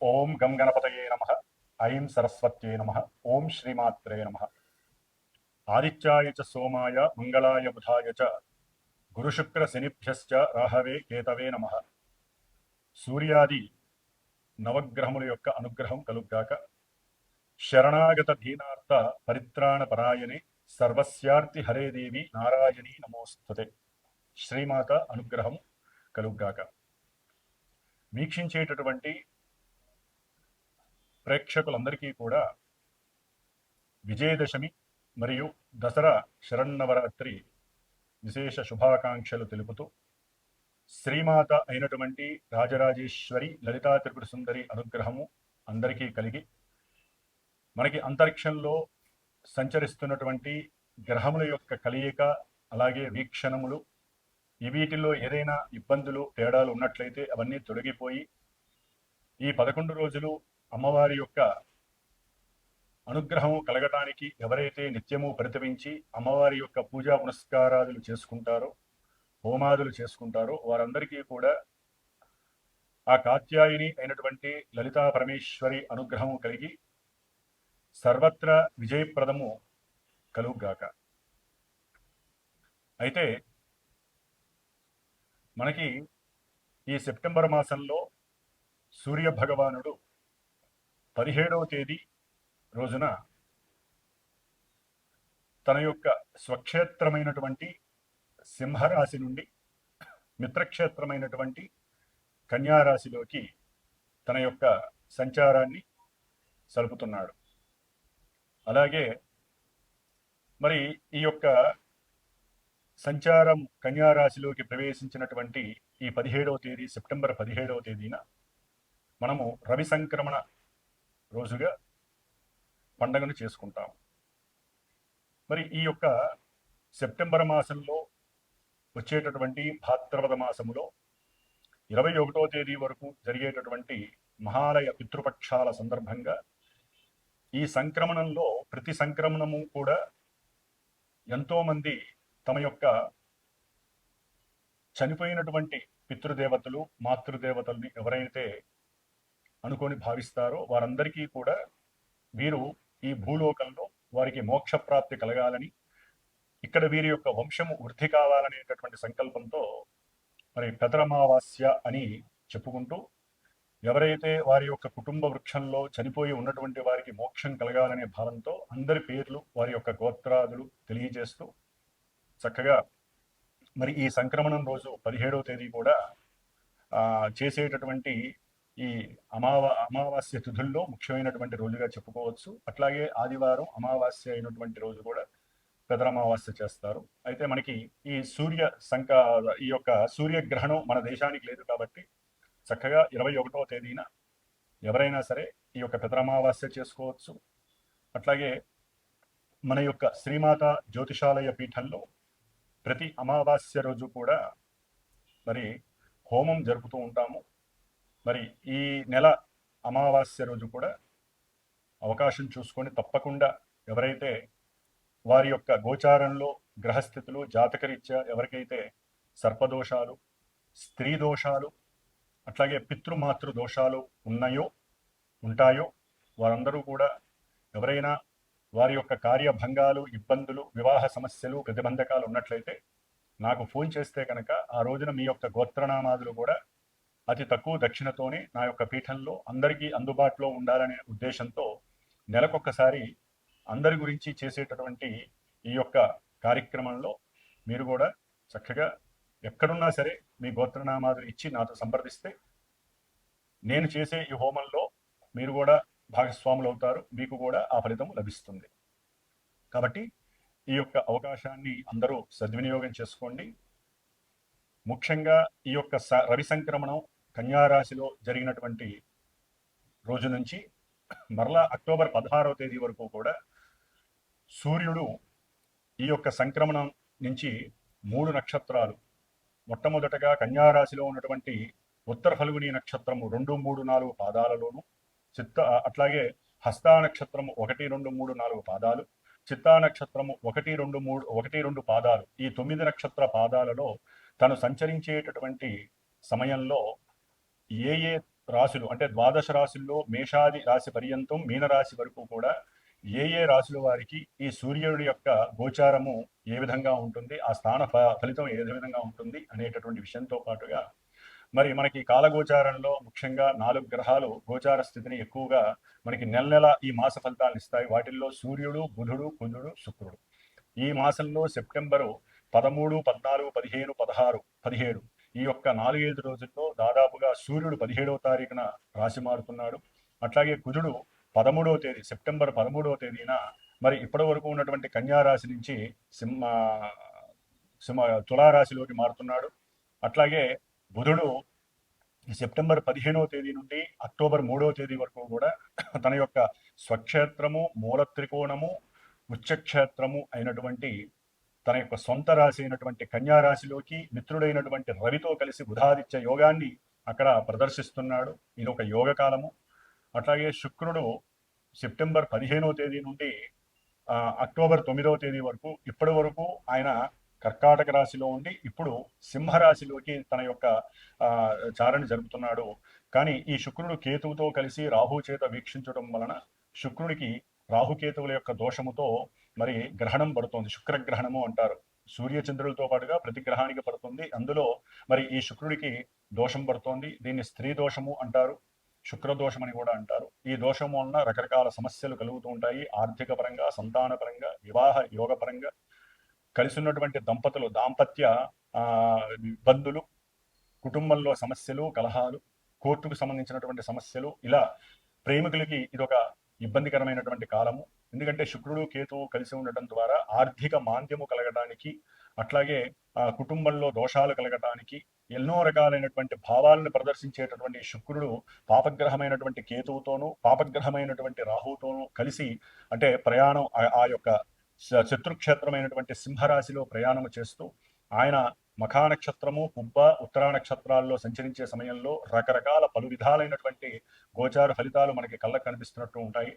ఓం గం గణపతయే నమః. ఐం సరస్వత్యై నమః. ఓం శ్రీమాత్రే నమః. ఆదిత్యాయ చ సోమాయ మంగళాయ బుధాయ చ గురుశుక్ర శనిభ్యశ్చ రాహవే కేతవే నమః. సూర్యాది నవగ్రహముల యొక్క అనుగ్రహం కలుగ్గాక. శరణాగత దీనార్థ పరిత్రాణ పరాయణే సర్వస్యార్తి హరే దేవి నారాయణీ నమోస్తుతే. శ్రీమాత అనుగ్రహం కలుగ్గాక. వీక్షించేటటువంటి ప్రేక్షకులందరికీ కూడా విజయదశమి మరియు దసరా శరన్నవరాత్రి విశేష శుభాకాంక్షలు తెలుపుతూ శ్రీమాత అయినటువంటి రాజరాజేశ్వరి లలితా త్రిపుర సుందరి అనుగ్రహము అందరికీ కలిగి మనకి అంతరిక్షంలో సంచరిస్తున్నటువంటి గ్రహముల యొక్క కలయిక అలాగే వీక్షణములు వీటిల్లో ఏదైనా ఇబ్బందులు తేడాలు ఉన్నట్లయితే అవన్నీ తొలగిపోయి ఈ 11 రోజులు అమ్మవారి యొక్క అనుగ్రహం కలగటానికి ఎవరైతే నిత్యము పరితపించి అమ్మవారి యొక్క పూజా పునస్కారాదులు చేసుకుంటారో హోమాదులు చేసుకుంటారో వారందరికీ కూడా ఆ కాత్యాయిని అయినటువంటి లలితా పరమేశ్వరి అనుగ్రహము కలిగి సర్వత్రా విజయప్రదము కలుగ్గాక. అయితే మనకి ఈ సెప్టెంబర్ మాసంలో సూర్య భగవానుడు 17వ తేదీ రోజున తన యొక్క స్వక్షేత్రమైనటువంటి సింహరాశి నుండి మిత్రక్షేత్రమైనటువంటి కన్యారాశిలోకి తన యొక్క సంచారాన్ని సలుపుతున్నాడు. అలాగే మరి ఈ యొక్క సంచారం కన్యారాశిలోకి ప్రవేశించినటువంటి ఈ 17వ తేదీ సెప్టెంబర్ 17వ తేదీన మనము రవి సంక్రమణ రోజుగా పండగను చేసుకుంటాం. మరి ఈ యొక్క సెప్టెంబర్ మాసంలో వచ్చేటటువంటి భాద్రపద మాసములో 21వ తేదీ వరకు జరిగేటటువంటి మహాలయ పితృపక్షాల సందర్భంగా ఈ సంక్రమణంలో ప్రతి సంక్రమణము కూడా ఎంతోమంది తమ యొక్క చనిపోయినటువంటి పితృదేవతలు మాతృదేవతల్ని ఎవరైతే అనుకొని భావిస్తారో వారందరికీ కూడా వీరు ఈ భూలోకంలో వారికి మోక్షప్రాప్తి కలగాలని ఇక్కడ వీరి యొక్క వంశము వృద్ధి కావాలనేటటువంటి సంకల్పంతో మరి పెదరమావాస్య అని చెప్పుకుంటూ ఎవరైతే వారి యొక్క కుటుంబ వృక్షంలో చనిపోయి ఉన్నటువంటి వారికి మోక్షం కలగాలనే భావంతో అందరి పేర్లు వారి యొక్క గోత్రాదులు తెలియజేస్తూ చక్కగా మరి ఈ సంక్రమణం రోజు 17వ తేదీ కూడా చేసేటటువంటి ఈ అమావాస్య తిథుల్లో ముఖ్యమైనటువంటి రోజుగా చెప్పుకోవచ్చు. అట్లాగే ఆదివారం అమావాస్య అయినటువంటి రోజు కూడా పెదరమావాస్య చేస్తారు. అయితే మనకి ఈ ఈ యొక్క సూర్యగ్రహణం మన దేశానికి లేదు కాబట్టి చక్కగా 21వ తేదీన ఎవరైనా సరే ఈ యొక్క పెదరమావాస్య చేసుకోవచ్చు. అట్లాగే మన యొక్క శ్రీమాత జ్యోతిషాలయ పీఠంలో ప్రతి అమావాస్య రోజు కూడా మరి హోమం జరుపుతూ ఉంటాము. మరి ఈ నెల అమావాస్య రోజు కూడా అవకాశం చూసుకొని తప్పకుండా ఎవరైతే వారి యొక్క గోచారంలో గ్రహస్థితులు జాతకరీత్యా ఎవరికైతే సర్పదోషాలు స్త్రీ దోషాలు అట్లాగే పితృమాతృ దోషాలు ఉంటాయో వారందరూ కూడా ఎవరైనా వారి యొక్క కార్యభంగాలు ఇబ్బందులు వివాహ సమస్యలు ప్రతిబంధకాలు ఉన్నట్లయితే నాకు ఫోన్ చేస్తే కనుక ఆ రోజున మీ యొక్క గోత్రనామాదులు కూడా అతి తక్కువ దక్షిణతోనే నా యొక్క పీఠంలో అందరికీ అందుబాటులో ఉండాలనే ఉద్దేశంతో నెలకొకసారి అందరి గురించి చేసేటటువంటి ఈ యొక్క కార్యక్రమంలో మీరు కూడా చక్కగా ఎక్కడున్నా సరే మీ గోత్రనామాదులు ఇచ్చి నాతో సంప్రదిస్తే నేను చేసే ఈ హోమంలో మీరు కూడా భాగస్వాములు అవుతారు. మీకు కూడా ఆ ఫలితం లభిస్తుంది. కాబట్టి ఈ యొక్క అవకాశాన్ని అందరూ సద్వినియోగం చేసుకోండి. ముఖ్యంగా ఈ యొక్క రవి సంక్రమణం కన్యారాశిలో జరిగినటువంటి రోజు నుంచి మరలా అక్టోబర్ 16వ తేదీ వరకు కూడా సూర్యుడు ఈ యొక్క సంక్రమణం నుంచి 3 నక్షత్రాలు మొట్టమొదటగా కన్యారాశిలో ఉన్నటువంటి ఉత్తర ఫల్గుని నక్షత్రము 2, 3, 4 పాదాలలోను అట్లాగే హస్తా నక్షత్రము 1, 2, 3, 4 పాదాలు చిత్తా నక్షత్రము 1, 2, 3, 1, 2 పాదాలు ఈ 9 నక్షత్ర పాదాలలో తను సంచరించేటటువంటి సమయంలో ఏ రాశులు అంటే ద్వాదశ రాశుల్లో మేషాది రాశి పర్యంతం మీనరాశి వరకు కూడా ఏ రాశుల వారికి ఈ సూర్యుడి యొక్క గోచారము ఏ విధంగా ఉంటుంది, ఆ స్థాన ఫలితం ఏ విధంగా ఉంటుంది అనేటటువంటి విషయంతో పాటుగా మరి మనకి కాలగోచారంలో ముఖ్యంగా 4 గ్రహాలు గోచార స్థితిని ఎక్కువగా మనకి నెల నెల ఈ మాస ఫలితాలను ఇస్తాయి. వాటిల్లో సూర్యుడు, బుధుడు, కుజుడు, శుక్రుడు. ఈ మాసంలో సెప్టెంబరు 13, 14, 15, 16, 17 ఈ యొక్క 4-5 రోజుల్లో దాదాపుగా సూర్యుడు 17వ తారీఖున రాశి మారుతున్నాడు. అట్లాగే కుజుడు 13వ తేదీ సెప్టెంబర్ 13వ తేదీన మరి ఇప్పటి వరకు ఉన్నటువంటి కన్యా రాశి నుంచి తులారాశిలోకి మారుతున్నాడు. అట్లాగే బుధుడు సెప్టెంబర్ 15వ తేదీ నుండి అక్టోబర్ 3వ తేదీ వరకు కూడా తన యొక్క స్వక్షేత్రము, మూల త్రికోణము, ఉచ్చక్షేత్రము అయినటువంటి తన యొక్క సొంత రాశి అయినటువంటి కన్యా రాశిలోకి మిత్రుడైనటువంటి రవితో కలిసి బుధాదిత్య యోగాన్ని అక్కడ ప్రదర్శిస్తున్నాడు. ఇది ఒక యోగ కాలము. అట్లాగే శుక్రుడు సెప్టెంబర్ 15వ తేదీ నుండి అక్టోబర్ 9వ తేదీ వరకు ఇప్పటి వరకు ఆయన కర్కాటక రాశిలో ఉండి ఇప్పుడు సింహరాశిలోకి తన యొక్క చారణ జరుపుతున్నాడు. కానీ ఈ శుక్రుడు కేతువుతో కలిసి రాహు చేత వీక్షించడం వలన శుక్రుడికి రాహుకేతువుల యొక్క దోషముతో మరి గ్రహణం పడుతుంది. శుక్రగ్రహణము అంటారు. సూర్యచంద్రులతో పాటుగా ప్రతి గ్రహానికి పడుతుంది. అందులో మరి ఈ శుక్రుడికి దోషం పడుతోంది. దీన్ని స్త్రీ దోషము అంటారు, శుక్రదోషం అని కూడా అంటారు. ఈ దోషం వలన రకరకాల సమస్యలు కలుగుతూ ఉంటాయి. ఆర్థిక పరంగా, సంతాన పరంగా, వివాహ యోగ పరంగా, కలిసి ఉన్నటువంటి దంపతులు దాంపత్య ఇబ్బందులు, కుటుంబంలో సమస్యలు, కలహాలు, కోర్టుకు సంబంధించినటువంటి సమస్యలు, ఇలా ప్రేమికులకి ఇదొక ఇబ్బందికరమైనటువంటి కాలము. ఎందుకంటే శుక్రుడు కేతువు కలిసి ఉండటం ద్వారా ఆర్థిక మాంద్యము కలగడానికి, అట్లాగే కుటుంబంలో దోషాలు కలగటానికి, ఎన్నో రకాలైనటువంటి భావాలను ప్రదర్శించేటటువంటి శుక్రుడు పాపగ్రహమైనటువంటి కేతువుతోనూ పాపగ్రహమైనటువంటి రాహుతోనూ కలిసి అంటే ప్రయాణం ఆ యొక్క శత్రుక్షేత్రమైనటువంటి సింహరాశిలో ప్రయాణం చేస్తూ ఆయన మఖా నక్షత్రము, పుబ్బ, ఉత్తరా నక్షత్రాల్లో సంచరించే సమయంలో రకరకాల పలు విధాలైనటువంటి గోచార ఫలితాలు మనకి కళ్ళకు కనిపిస్తున్నట్టు ఉంటాయి.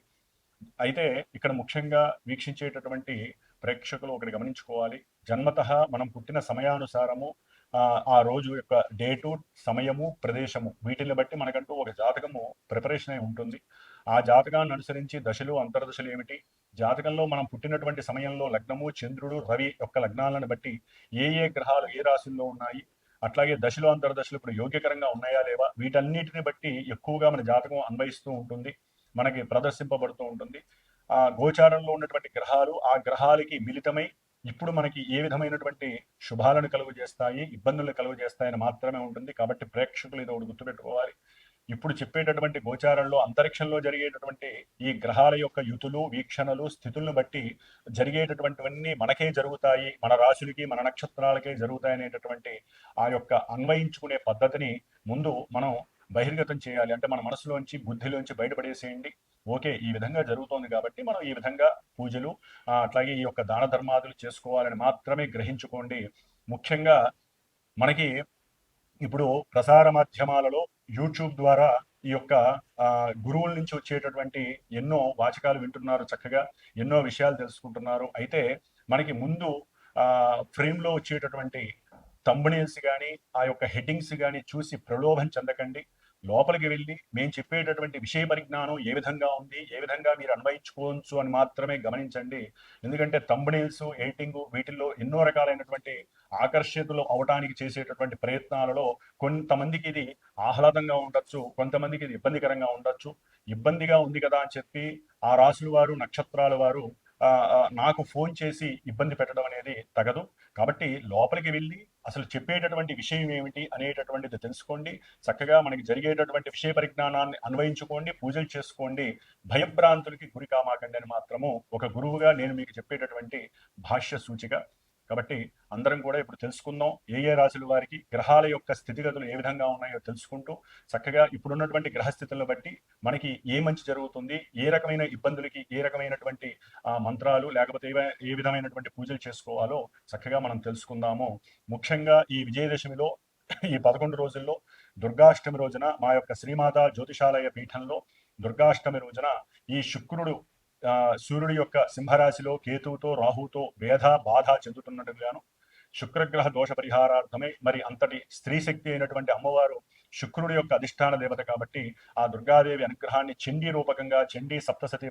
అయితే ఇక్కడ ముఖ్యంగా వీక్షించేటటువంటి ప్రేక్షకులు ఒకటి గమనించుకోవాలి. జన్మతః మనం పుట్టిన సమయానుసారము ఆ రోజు యొక్క డేటు, సమయము, ప్రదేశము వీటిని బట్టి మనకంటూ ఒక జాతకము ప్రిపరేషన్ అయి ఉంటుంది. ఆ జాతకాన్ని అనుసరించి దశలు, అంతర్దశలు ఏమిటి, జాతకంలో మనం పుట్టినటువంటి సమయంలో లగ్నము, చంద్రుడు, రవి యొక్క లగ్నాలను బట్టి ఏ గ్రహాలు ఏ రాశుల్లో ఉన్నాయి, అట్లాగే దశలు, అంతర్దశలు ఇప్పుడు యోగ్యకరంగా ఉన్నాయా లేవా, వీటన్నిటిని బట్టి ఎక్కువగా మన జాతకం అన్వయిస్తూ ఉంటుంది, మనకి ప్రదర్శింపబడుతూ ఉంటుంది. ఆ గోచారంలో ఉన్నటువంటి గ్రహాలు ఆ గ్రహాలకి మిళితమై ఇప్పుడు మనకి ఏ విధమైనటువంటి శుభాలను కలుగు చేస్తాయి, ఇబ్బందులను కలుగు చేస్తాయని మాత్రమే ఉంటుంది. కాబట్టి ప్రేక్షకులు ఇది ఒకటి గుర్తుపెట్టుకోవాలి. ఇప్పుడు చెప్పేటటువంటి గోచారంలో అంతరిక్షంలో జరిగేటటువంటి ఈ గ్రహాల యొక్క యుతులు, వీక్షణలు, స్థితులను బట్టి జరిగేటటువంటివన్నీ మనకే జరుగుతాయి, మన రాశులకి, మన నక్షత్రాలకే జరుగుతాయి అనేటటువంటి ఆ యొక్క అన్వయించుకునే పద్ధతిని ముందు మనం బహిర్గతం చేయాలి. అంటే మన మనసులోంచి, బుద్ధిలోంచి బయటపడేసేయండి. ఓకే, ఈ విధంగా జరుగుతోంది కాబట్టి మనం ఈ విధంగా పూజలు అట్లాగే ఈ యొక్క దాన ధర్మాదులు చేసుకోవాలని మాత్రమే గ్రహించుకోండి. ముఖ్యంగా మనకి ఇప్పుడు ప్రసార మాధ్యమాలలో యూట్యూబ్ ద్వారా ఈ యొక్క గురువుల నుంచి వచ్చేటటువంటి ఎన్నో వాచకాలు వింటున్నారు, చక్కగా ఎన్నో విషయాలు తెలుసుకుంటున్నారు. అయితే మనకి ముందు ఫ్రేమ్లో వచ్చేటటువంటి థంబ్నెయిల్స్ కానీ ఆ యొక్క హెడ్డింగ్స్ కానీ చూసి ప్రలోభం చెందకండి. లోపలికి వెళ్ళి మేము చెప్పేటటువంటి విషయ పరిజ్ఞానం ఏ విధంగా ఉంది, ఏ విధంగా మీరు అన్వయించుకోవచ్చు అని మాత్రమే గమనించండి. ఎందుకంటే థంబ్నెయిల్స్, ఎడిటింగ్ వీటిల్లో ఎన్నో రకాలైనటువంటి ఆకర్షితులు అవటానికి చేసేటటువంటి ప్రయత్నాలలో కొంతమందికి ఇది ఆహ్లాదంగా ఉండొచ్చు, కొంతమందికి ఇది ఇబ్బందికరంగా ఉండొచ్చు. ఇబ్బందిగా ఉంది కదా అని చెప్పి ఆ రాశుల వారు, నక్షత్రాల వారు నాకు ఫోన్ చేసి ఇబ్బంది పెట్టడం అనేది తగదు. కాబట్టి లోపలికి వెళ్ళి అసలు చెప్పేటటువంటి విషయం ఏమిటి అనేటటువంటిది తెలుసుకోండి. చక్కగా మనకి జరిగేటటువంటి విషయ పరిజ్ఞానాన్ని అన్వయించుకోండి, పూజలు చేసుకోండి. భయభ్రాంతులకి గురి కామాకండి అని మాత్రము ఒక గురువుగా నేను మీకు చెప్పేటటువంటి భాష్య సూచిక. కాబట్టి అందరం కూడా ఇప్పుడు తెలుసుకుందాం ఏ రాశుల వారికి గ్రహాల యొక్క స్థితిగతులు ఏ విధంగా ఉన్నాయో తెలుసుకుంటూ చక్కగా ఇప్పుడున్నటువంటి గ్రహస్థితులను బట్టి మనకి ఏ మంచి జరుగుతుంది, ఏ రకమైన ఇబ్బందులకి ఏ రకమైనటువంటి మంత్రాలు లేకపోతే ఏ విధమైనటువంటి పూజలు చేసుకోవాలో చక్కగా మనం తెలుసుకుందాము. ముఖ్యంగా ఈ విజయదశమిలో ఈ 11 రోజుల్లో దుర్గాష్టమి రోజున మా యొక్క శ్రీమాత జ్యోతిషాలయ పీఠంలో దుర్గాష్టమి రోజున ఈ శుక్రుడు సూర్యుడి యొక్క సింహరాశిలో కేతువుతో రాహుతో వేధ బాధ చెందుతున్నట్టుగాను, శుక్రగ్రహ దోష పరిహారార్థమై మరి అంతటి స్త్రీ శక్తి అయినటువంటి అమ్మవారు శుక్రుడి యొక్క అధిష్టాన దేవత కాబట్టి ఆ దుర్గాదేవి అనుగ్రహాన్ని చండీ రూపకంగా చండీ సప్తసతి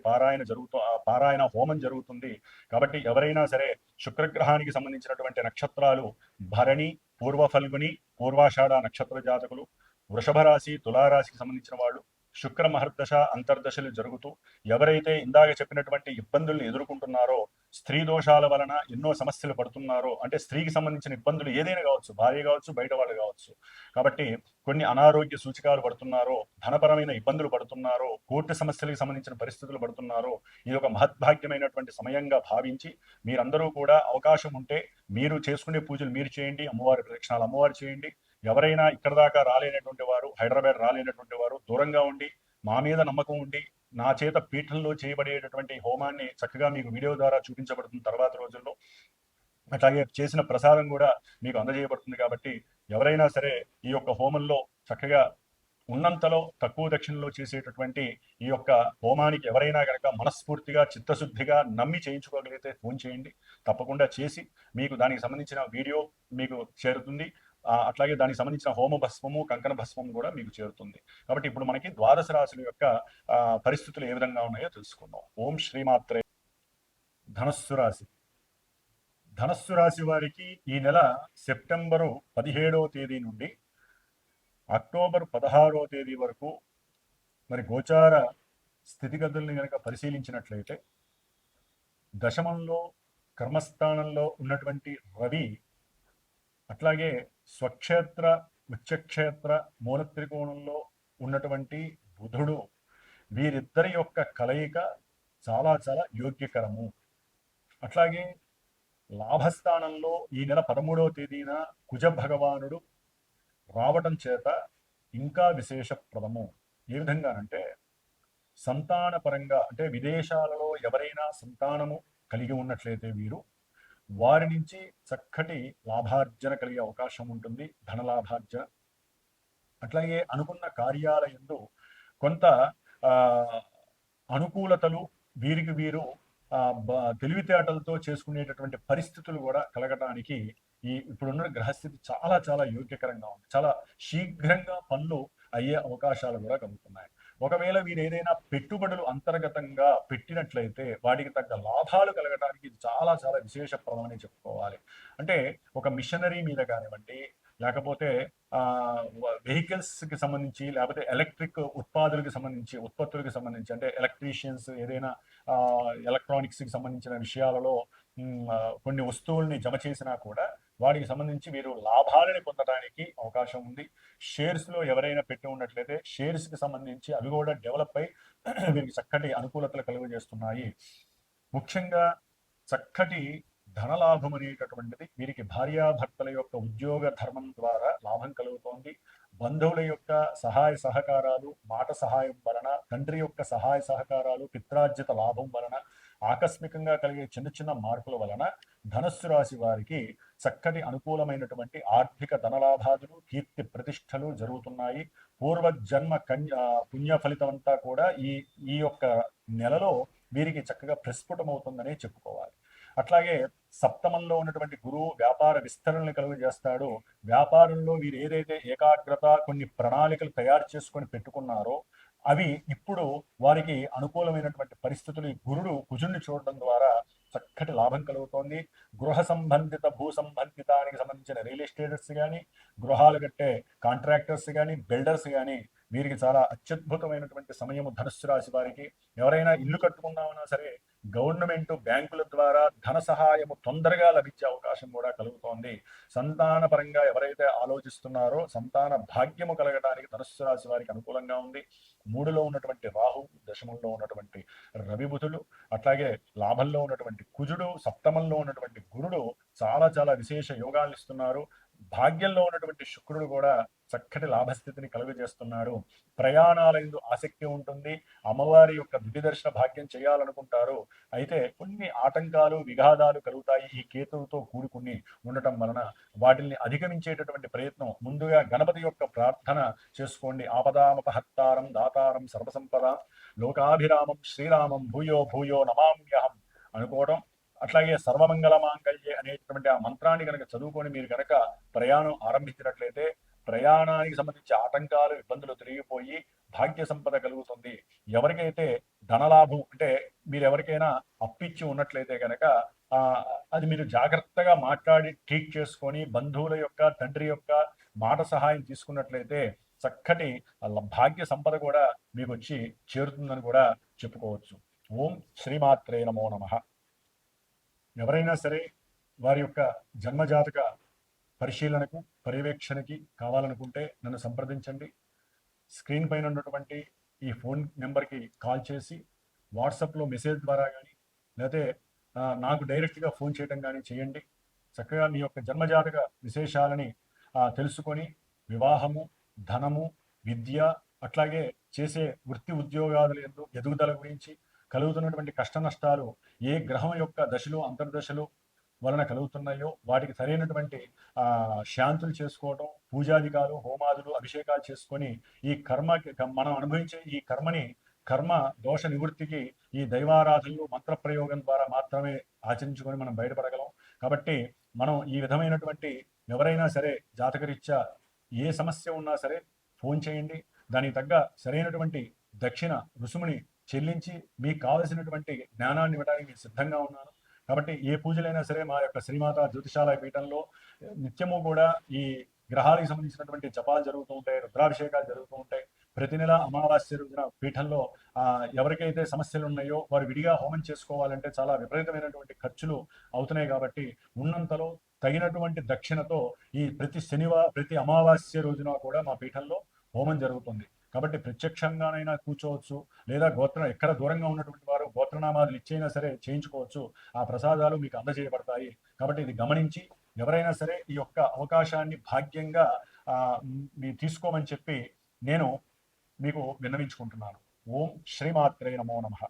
పారాయణ హోమం జరుగుతుంది. కాబట్టి ఎవరైనా సరే శుక్రగ్రహానికి సంబంధించినటువంటి నక్షత్రాలు భరణి, పూర్వ ఫల్గుని, పూర్వాషాఢ నక్షత్ర జాతకులు, వృషభ రాశి, తులారాశికి సంబంధించిన వాళ్ళు శుక్ర మహర్దశ అంతర్దశలు జరుగుతూ ఎవరైతే ఇందాక చెప్పినటువంటి ఇబ్బందుల్ని ఎదుర్కొంటున్నారో, స్త్రీ దోషాల వలన ఎన్నో సమస్యలు పడుతున్నారో, అంటే స్త్రీకి సంబంధించిన ఇబ్బందులు ఏదైనా కావచ్చు, భార్య కావచ్చు, బయట వాళ్ళు కావచ్చు, కాబట్టి కొన్ని అనారోగ్య సూచికాలు పడుతున్నారో, ధనపరమైన ఇబ్బందులు పడుతున్నారో, కోర్టు సమస్యలకు సంబంధించిన పరిస్థితులు పడుతున్నారో, ఇది ఒక మహద్భాగ్యమైనటువంటి సమయంగా భావించి మీరందరూ కూడా అవకాశం ఉంటే మీరు చేసుకునే పూజలు మీరు చేయండి, అమ్మవారి ప్రదక్షిణాలు అమ్మవారు చేయండి. ఎవరైనా ఇక్కడ దాకా రాలేనటువంటి వారు, హైదరాబాద్ రాలేనటువంటి వారు దూరంగా ఉండి మా మీద నమ్మకం ఉండి నా చేత పీఠంలో చేయబడేటటువంటి హోమాన్ని చక్కగా మీకు వీడియో ద్వారా చూపించబడుతుంది తర్వాత రోజుల్లో. అట్లాగే చేసిన ప్రసాదం కూడా మీకు అందజేయబడుతుంది. కాబట్టి ఎవరైనా సరే ఈ యొక్క హోమంలో చక్కగా ఉన్నంతలో తక్కువ దక్షిణలో చేసేటటువంటి ఈ యొక్క హోమానికి ఎవరైనా కనుక మనస్ఫూర్తిగా చిత్తశుద్ధిగా నమ్మి చేయించుకోగలిగితే ఫోన్ చేయండి. తప్పకుండా చేసి మీకు దానికి సంబంధించిన వీడియో మీకు చేరుతుంది. అట్లాగే దానికి సంబంధించిన హోమ భస్మము, కంకణ భస్మము కూడా మీకు చేరుతుంది. కాబట్టి ఇప్పుడు మనకి ద్వాదశ రాశుల యొక్క పరిస్థితులు ఏ విధంగా ఉన్నాయో తెలుసుకుందాం. ఓం శ్రీమాత్రే. ధనస్సు రాశి. ధనస్సు రాశి వారికి ఈ నెల సెప్టెంబరు 17వ తేదీ నుండి అక్టోబర్ 16వ తేదీ వరకు మరి గోచార స్థితిగతుల్ని కనుక పరిశీలించినట్లయితే దశమంలో కర్మస్థానంలో ఉన్నటువంటి రవి, అట్లాగే స్వక్షేత్ర ఉచ్చక్షేత్ర మూల త్రికోణంలో ఉన్నటువంటి బుధుడు, వీరిద్దరి యొక్క కలయిక చాలా చాలా యోగ్యకరము. అట్లాగే లాభస్థానంలో ఈ నెల 13వ తేదీన కుజ భగవానుడు రావటం చేత ఇంకా విశేషప్రదము. ఏ విధంగా అంటే సంతాన పరంగా, అంటే విదేశాలలో ఎవరైనా సంతానము కలిగి ఉన్నట్లయితే వీరు వారి నుంచి చక్కటి లాభార్జన కలిగే అవకాశం ఉంటుంది, ధనలాభార్జన. అట్లాగే అనుకున్న కార్యాల యందు కొంత అనుకూలతలు వీరికి వీరు తెలివితేటలతో చేసుకునేటటువంటి పరిస్థితులు కూడా కలగటానికి ఈ ఇప్పుడున్న గ్రహస్థితి చాలా చాలా యోగ్యకరంగా ఉంది. చాలా శీఘ్రంగా పనులు అయ్యే అవకాశాలు కూడా కలుగుతున్నాయి. ఒకవేళ వీరు ఏదైనా పెట్టుబడులు అంతర్గతంగా పెట్టినట్లయితే వాటికి తగ్గ లాభాలు కలగడానికి ఇది చాలా చాలా విశేషప్రదం అని చెప్పుకోవాలి. అంటే ఒక మిషనరీ మీద కానివ్వండి, లేకపోతే వెహికల్స్కి సంబంధించి, లేకపోతే ఎలక్ట్రిక్ ఉత్పత్తులకు సంబంధించి అంటే ఎలక్ట్రీషియన్స్ ఏదైనా ఎలక్ట్రానిక్స్కి సంబంధించిన విషయాలలో కొన్ని వస్తువుల్ని జమ చేసినా కూడా వాటికి సంబంధించి వీరు లాభాలని పొందడానికి అవకాశం ఉంది. షేర్స్లో ఎవరైనా పెట్టి ఉన్నట్లయితే షేర్స్కి సంబంధించి అవి కూడా డెవలప్ అయి వీరికి చక్కటి అనుకూలతలు కలుగజేస్తున్నాయి. ముఖ్యంగా చక్కటి ధనలాభం అనేటటువంటిది వీరికి భార్యాభర్తల యొక్క ఉద్యోగ ధర్మం ద్వారా లాభం కలుగుతోంది. బంధువుల యొక్క సహాయ సహకారాలు, మాట సహాయం వలన, తండ్రి యొక్క సహాయ సహకారాలు, పిత్రార్జిత లాభం వలన, ఆకస్మికంగా కలిగే చిన్న చిన్న మార్పుల వలన ధనస్సు రాశి వారికి చక్కటి అనుకూలమైనటువంటి ఆర్థిక ధనలాభాదులు, కీర్తి ప్రతిష్టలు జరుగుతున్నాయి. పూర్వజన్మ పుణ్య ఫలితం అంతా కూడా ఈ యొక్క నెలలో వీరికి చక్కగా ప్రస్ఫుటమవుతుందనే చెప్పుకోవాలి. అట్లాగే సప్తమంలో ఉన్నటువంటి గురువు వ్యాపార విస్తరణలు కలుగజేస్తాడు. వ్యాపారంలో వీరు ఏదైతే ఏకాగ్రత, కొన్ని ప్రణాళికలు తయారు చేసుకొని పెట్టుకున్నారో అవి ఇప్పుడు వారికి అనుకూలమైనటువంటి పరిస్థితులు కుజుడిని చూడడం ద్వారా చక్కటి లాభం కలుగుతోంది. గృహ సంబంధిత, భూ సంబంధితానికి సంబంధించిన రియల్ ఎస్టేటర్స్ కానీ, గృహాలు కట్టే కాంట్రాక్టర్స్ కానీ, బిల్డర్స్ కానీ వీరికి చాలా అత్యద్భుతమైనటువంటి సమయము ధనుస్సు రాశి వారికి. ఎవరైనా ఇల్లు కట్టుకుందామన్నా సరే గవర్నమెంట్ బ్యాంకుల ద్వారా ధన సహాయము తొందరగా లభించే అవకాశం కూడా కలుగుతోంది. సంతాన పరంగా ఎవరైతే ఆలోచిస్తున్నారో సంతాన భాగ్యము కలగడానికి ధనుస్సు రాశి వారికి అనుకూలంగా ఉంది. 3లో ఉన్నటువంటి రాహు, దశమంలో ఉన్నటువంటి రవి బుధులు, అట్లాగే లాభంలో ఉన్నటువంటి కుజుడు, సప్తమంలో ఉన్నటువంటి గురుడు చాలా చాలా విశేష యోగాలు ఇస్తున్నారు. భాగ్యంలో ఉన్నటువంటి శుక్రుడు కూడా చక్కటి లాభస్థితిని కలుగజేస్తున్నాడు. ప్రయాణాలందు ఆసక్తి ఉంటుంది. అమ్మవారి యొక్క దివ్యదర్శన భాగ్యం చేయాలనుకుంటారు. అయితే కొన్ని ఆటంకాలు, విఘాదాలు కలుగుతాయి ఈ కేతువుతో కూడుకుని ఉండటం వలన. వాటిని అధిగమించేటటువంటి ప్రయత్నం ముందుగా గణపతి యొక్క ప్రార్థన చేసుకోండి. ఆపదామపహత్తారం దాతారం సర్వసంపద లోకాభిరామం శ్రీరామం భూయో భూయో నమామ్యహం అనుకోవడం. అట్లాగే సర్వమంగళ మాంగళ్యే అనేటువంటి ఆ మంత్రాన్ని కనుక చదువుకొని మీరు కనుక ప్రయాణం ఆరంభించినట్లయితే ప్రయాణానికి సంబంధించి ఆటంకాలు ఇబ్బందులు తిరిగిపోయి భాగ్య సంపద కలుగుతుంది. ఎవరికైతే ధనలాభం అంటే మీరు ఎవరికైనా అప్పిచ్చి ఉన్నట్లయితే కనుక అది మీరు జాగ్రత్తగా మాట్లాడి ట్రీట్ చేసుకొని బంధువుల యొక్క తండ్రి యొక్క మాట సహాయం తీసుకున్నట్లయితే చక్కటి భాగ్య సంపద కూడా మీకు వచ్చి చేరుతుందని కూడా చెప్పుకోవచ్చు. ఓం శ్రీమాత్రే నమో నమః. ఎవరైనా సరే వారి యొక్క జన్మజాతక పరిశీలనకు పర్యవేక్షణకి కావాలనుకుంటే నన్ను సంప్రదించండి. స్క్రీన్ పైన ఉన్నటువంటి ఈ ఫోన్ నెంబర్కి కాల్ చేసి వాట్సాప్లో మెసేజ్ ద్వారా కానీ లేకపోతే నాకు డైరెక్ట్గా ఫోన్ చేయడం కానీ చేయండి. చక్కగా మీ యొక్క జన్మజాతక విశేషాలని తెలుసుకొని వివాహము, ధనము, విద్య, అట్లాగే చేసే వృత్తి ఉద్యోగాల ఎదుగుదల గురించి కలుగుతున్నటువంటి కష్ట నష్టాలు ఏ గ్రహం యొక్క దశలు అంతర్దశలు వలన కలుగుతున్నాయో వాటికి సరైనటువంటి శాంతులు చేసుకోవడం, పూజాధికాలు, హోమాదులు, అభిషేకాలు చేసుకొని ఈ మనం అనుభవించే ఈ కర్మ దోష నివృత్తికి ఈ దైవారాధనలు మంత్ర ప్రయోగం ద్వారా మాత్రమే ఆచరించుకొని మనం బయటపడగలం. కాబట్టి మనం ఈ విధమైనటువంటి ఎవరైనా సరే జాతకరీత్యా ఏ సమస్య ఉన్నా సరే ఫోన్ చేయండి. దానికి తగ్గ సరైనటువంటి దక్షిణ రుసుముని చెల్లించి మీకు కావలసినటువంటి జ్ఞానాన్ని ఇవ్వడానికి నేను సిద్ధంగా ఉన్నాను. కాబట్టి ఏ పూజలైనా సరే మా యొక్క శ్రీమాత జ్యోతిషాలయ పీఠంలో నిత్యము కూడా ఈ గ్రహాలకు సంబంధించినటువంటి జపాలు జరుగుతూ ఉంటాయి, రుద్రాభిషేకాలు జరుగుతూ ఉంటాయి. ప్రతి నెల అమావాస్య రోజున పీఠంలో ఎవరికైతే సమస్యలు ఉన్నాయో వారు విడిగా హోమం చేసుకోవాలంటే చాలా విపరీతమైనటువంటి ఖర్చులు అవుతున్నాయి. కాబట్టి ఉన్నంతలో తగినటువంటి దక్షిణతో ఈ ప్రతి అమావాస్య రోజున కూడా మా పీఠంలో హోమం జరుగుతుంది. కాబట్టి ప్రత్యక్షంగానైనా కూర్చోవచ్చు, లేదా ఎక్కడ దూరంగా ఉన్నటువంటి వారు గోత్రనామాలు ఇచ్చైనా సరే చేయించుకోవచ్చు. ఆ ప్రసాదాలు మీకు అందజేయబడతాయి. కాబట్టి ఇది గమనించి ఎవరైనా సరే ఈ యొక్క అవకాశాన్ని భాగ్యంగా మీరు తీసుకోమని చెప్పి నేను మీకు విన్నవించుకుంటున్నాను. ఓం శ్రీమాత్రే నమో నమః.